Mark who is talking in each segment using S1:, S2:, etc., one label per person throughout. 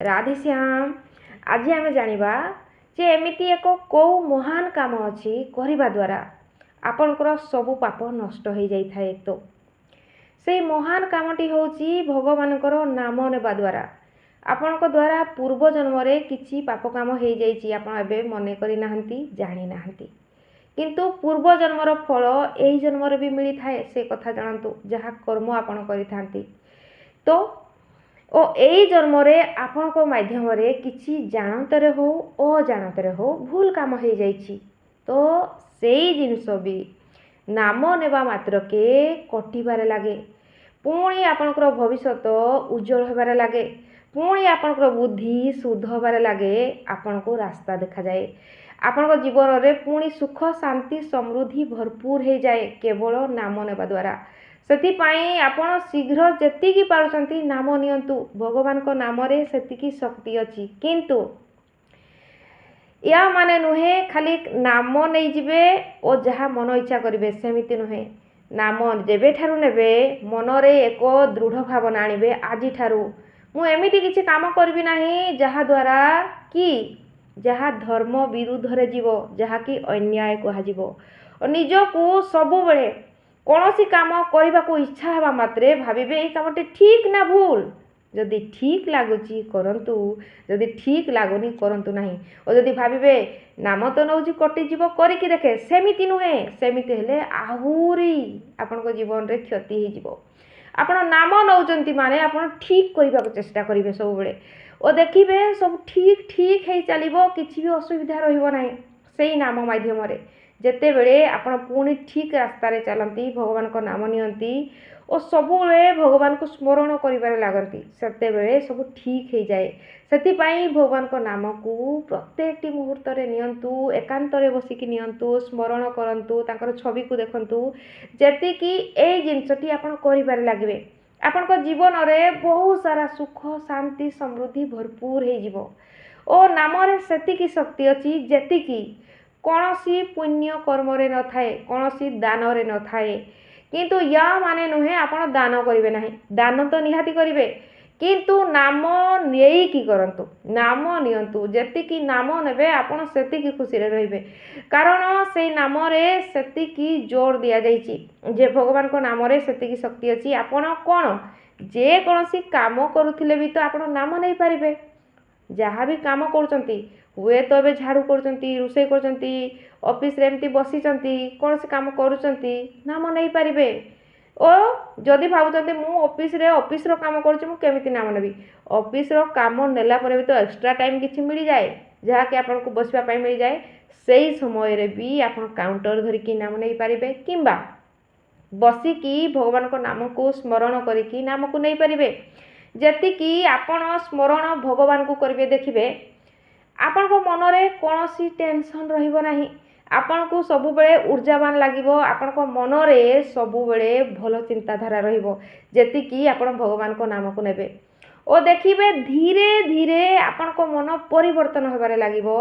S1: राधेश्याम आज आम जानिबा जे एमिति एक कौ महान काम अच्छी करने द्वारा आपणकर सबु पाप नष्ट हो जाई थाए। तो से महान कामटी होची भगवानकर नाम नेबा द्वारा आपणक द्वारा पूर्व जन्म रे किछि पाप काम हो जाइछि आपण एबे मने करि नाहंती जानि नाहंती किंतु पूर्व जन्मर फल एही जन्म रे भी मिली थाए से कथा जानतु जहा कर्म आपण करि थांती। तो ओ एई जन्म रे आपणक माध्यम रे किछि जानतरे हो अजाणतरे हो भूल काम हो जाइछि तो सेई जिनिस भी नाम नेबा मात्र के कटिबारे लागे पुणी आपणकर भविष्यत उज्जवल होबारे लागे पुणी आपणकर बुद्धि शुद्ध होबारे लागे आपणको रास्ता देखा जाए आपणक जीवन रे पुणी सुख शांति समृद्धि भरपूर हो जाए केवल नाम नेबा द्वारा। सेतिपाई आपण शीघ्र जेतिकी पारुचंती नाम नियंतु भगवान को नाम रे सेतिकी शक्ति अछि किंतु या माने नुहे खाली नाम नहीं जिबे ओ जहा मन इच्छा करिवे सेमिति नुहे नाम जेबे ठारू नेबे मन रे एक दृढ़ भावना आनिबे आजि ठारू मु एमिति किछि काम करबी नाही जहा द्वारा कि जहा धर्म विरुद्ध रे जीवो जहा कि अन्याय कहा जीवो निजको सबु बेले कौन काम करने को इच्छा हवा मात्रे भाविबे ए कामटी ठीक ना भूल जदि ठीक लगुच करंतु जदि ठीक लगुनी करंतु नहीं और जदि भाविबे नाम तो नौजी कटिजीव करिकी देखे सेमिति नुहे सेमिति हेले आहुरी आपन जीवन रे क्षति हो जीवो। आपण नाम नौचंती माने आपण ठीक करबा को चेष्टा करिवे सब बेले और देखिबे सब ठीक ठीक हे चलिबो किछि भी असुविधा रहिबो नाही सेही नाम माध्यम रे जेते बेले आपण पुणी ठीक रास्ता रे चलती भगवान को नाम नियंती और सबुले भगवान को स्मरण करिबारे लागंती सेते बेले सब ठीक हो जाए। सेतिपाई भगवान को नाम को प्रत्येक मुहूर्त रे नियंतु एकांत रे बसिकी नियंतु स्मरण करंतु तांकर छवि को देखंतु जेति कि ए जिंसटी आपण करिबारे लागिबे आपणको जीवन रे बहुत सारा सुख शांति समृद्धि भरपूर हो जिवो ओ नाम रे सेतिकी शक्ति अछि जेति कि कौनसी पुण्य कर्म रे न थाए कौनसी दान रे न थाए किंतु या माने नुहे आपण दान करिवे नाही दान तो निहाती करिवे किंतु नाम नेई की करंतु नाम नियंतु जेति कि नाम नेबे आपण सेति की खुशी रे रहिबे कारण से नाम रे सेति की जोर दिया जाइछि जे भगवान को नाम रे सेति की शक्ति अछि आपण कोन जे कोनसी काम करूथिले भी तो आपण नाम नै पारिबे जहाँ भी काम करचंती हुए तो ए झाड़ू करचंती रुसई करचंती ऑफिस रे एमती बसिचंती कौन से काम करूचंती नाम नहीं पारिबे ओ जदि भाबुचंती मु ऑफिस रो काम करछि मु केमिति नाम नेबी ऑफिस रो काम नेला परे भी तो एक्स्ट्रा टाइम किछि मिली जाए जहाँ कि आपन को बसबा पई मिली जाए सेही समय रे भी आपन काउंटर धरि कि नाम नहीं पारिबे किंबा बसिकी भगवान को नाम को स्मरण करिकी नाम को नहीं पारिबे जेति कि आपण स्मरण भगवान को करिवे देखिबे आपण को मन रे कोनोसी टेंशन रहिबो नाही आपण को सबु बेले ऊर्जावान लागिबो आपण को मन रे सबु बेले भलो चिंताधारा रहिबो जेति कि आपण भगवान को नाम को नेबे ओ देखिबे धीरे धीरे आपण को मन परिवर्तन होबारे लागिबो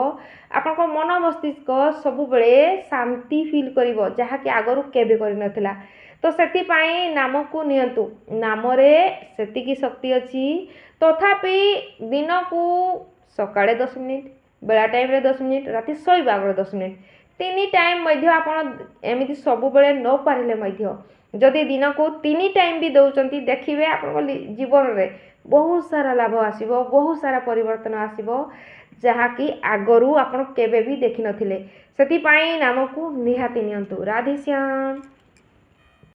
S1: आपण को मन मस्तिष्क सबु बेले शांति फील करिवो जहा कि आगरु केबे करि नथिला। तो सेति पाई नाम को नियंतु नाम रे सेति की शक्ति अछि तथापि दिन को सकाळे 10 मिनिट बेला टाइम रे 10 मिनिट राति सोइबा आगे 10 मिनिट तीन टाइम मध्य आपण एमिति सब बेले न पारिले मध्य जदि दिन को 3 टाइम भी दउचंती देखिबे आपण जीवन रे बहुत सारा लाभ आसीबो बहुत सारा परिवर्तन आसीबो जहा कि आगरु आपण केबे भी देखि नथिले। सेति पाई नाम को निहाती नियंतु। राधेश्याम।